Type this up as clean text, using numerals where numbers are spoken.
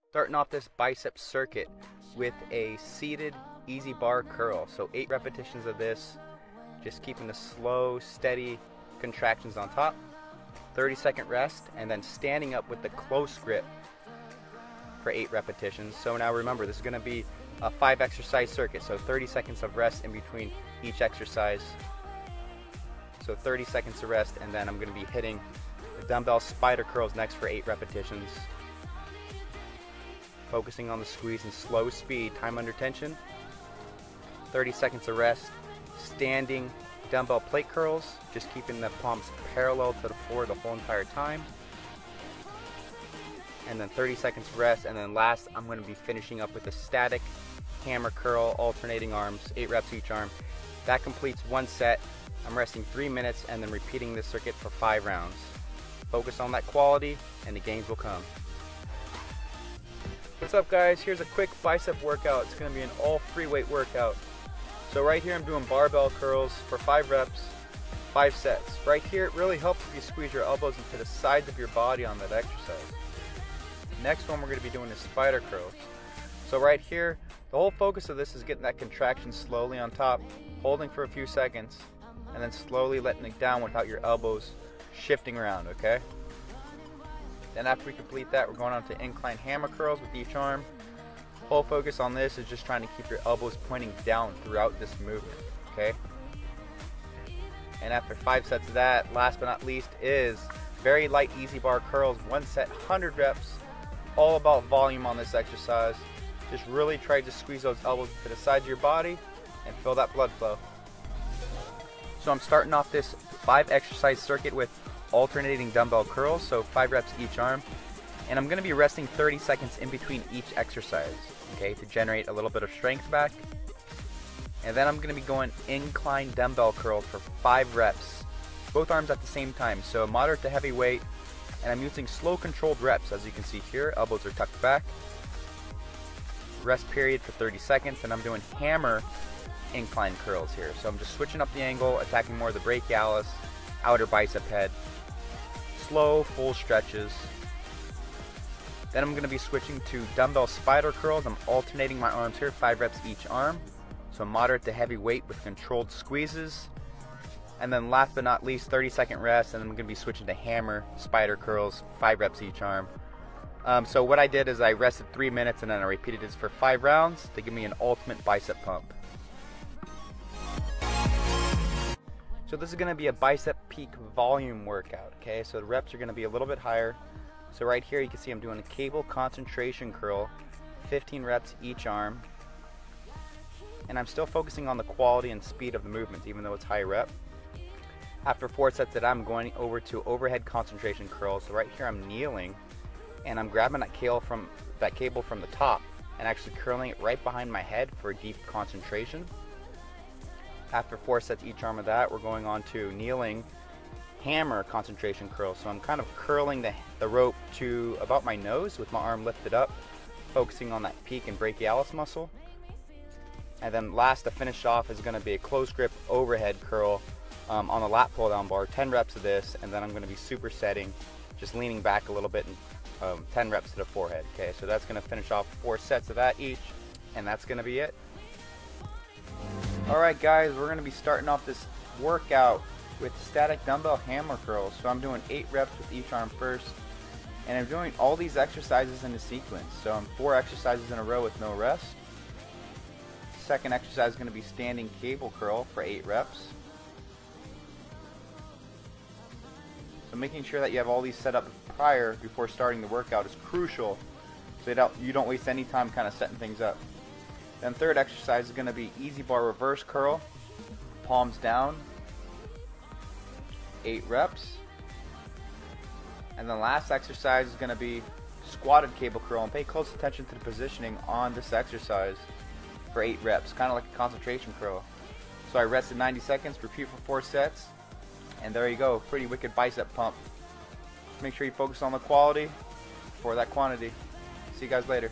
Starting off this bicep circuit with a seated easy bar curl. So 8 repetitions of this, just keeping the slow, steady contractions on top. 30-second rest, and then standing up with the close grip for 8 repetitions. So now remember, this is going to be a 5 exercise circuit, so 30 seconds of rest in between each exercise. So 30 seconds of rest, and then I'm going to be hitting the dumbbell spider curls next for 8 repetitions. Focusing on the squeeze and slow speed, time under tension. 30 seconds of rest. Standing dumbbell plate curls, just keeping the palms parallel to the floor the whole entire time. And then 30 seconds of rest, and then last I'm going to be finishing up with a static hammer curl, alternating arms, 8 reps each arm. That completes one set. I'm resting 3 minutes and then repeating this circuit for 5 rounds. Focus on that quality and the gains will come. What's up guys, here's a quick bicep workout. It's going to be an all free weight workout. So right here I'm doing barbell curls for 5 reps, 5 sets. Right here it really helps if you squeeze your elbows into the sides of your body on that exercise. Next one we're going to be doing is spider curls. So right here, the whole focus of this is getting that contraction slowly on top, holding for a few seconds, and then slowly letting it down without your elbows shifting around, okay? Then after we complete that, we're going on to incline hammer curls with each arm. Whole focus on this is just trying to keep your elbows pointing down throughout this movement, okay? And after 5 sets of that, last but not least is very light easy bar curls, 1 set, 100 reps. All about volume on this exercise. Just really try to squeeze those elbows to the sides of your body and feel that blood flow. So I'm starting off this 5 exercise circuit with alternating dumbbell curls, so 5 reps each arm, and I'm going to be resting 30 seconds in between each exercise, okay, to generate a little bit of strength back. And then I'm going to be going incline dumbbell curls for 5 reps, both arms at the same time, so moderate to heavy weight, and I'm using slow controlled reps. As you can see here, elbows are tucked back. Rest period for 30 seconds, and I'm doing hammer incline curls here, so I'm just switching up the angle, attacking more of the brachialis, outer bicep head. Slow, full stretches. Then I'm going to be switching to dumbbell spider curls. I'm alternating my arms here, 5 reps each arm. So moderate to heavy weight with controlled squeezes. And then last but not least, 30-second rest, and then I'm going to be switching to hammer spider curls, 5 reps each arm. So what I did is I rested 3 minutes and then I repeated this for 5 rounds to give me an ultimate bicep pump. So this is going to be a bicep peak volume workout, okay? So the reps are going to be a little bit higher. So right here you can see I'm doing a cable concentration curl, 15 reps each arm. And I'm still focusing on the quality and speed of the movements, even though it's high rep. After 4 sets of that, I'm going over to overhead concentration curls. So right here I'm kneeling, and I'm grabbing that cable from the top and actually curling it right behind my head for a deep concentration. After 4 sets each arm of that, we're going on to kneeling hammer concentration curls. So I'm kind of curling the rope to about my nose with my arm lifted up, focusing on that peak and brachialis muscle. And then last to finish off is going to be a close grip overhead curl on the lat pull down bar, 10 reps of this, and then I'm going to be supersetting, just leaning back a little bit, and 10 reps to the forehead. Okay, so that's going to finish off 4 sets of that each, and that's going to be it. Alright guys, we're going to be starting off this workout with static dumbbell hammer curls. So I'm doing 8 reps with each arm first, and I'm doing all these exercises in a sequence. So I'm 4 exercises in a row with no rest. Second exercise is going to be standing cable curl for 8 reps. So making sure that you have all these set up prior before starting the workout is crucial, so you don't waste any time kind of setting things up. Then third exercise is going to be easy bar reverse curl, palms down, 8 reps. And the last exercise is going to be squatted cable curl, and pay close attention to the positioning on this exercise for 8 reps, kind of like a concentration curl. So I rested 90 seconds, repeat for 4 sets, and there you go, pretty wicked bicep pump. Just make sure you focus on the quality for that quantity. See you guys later.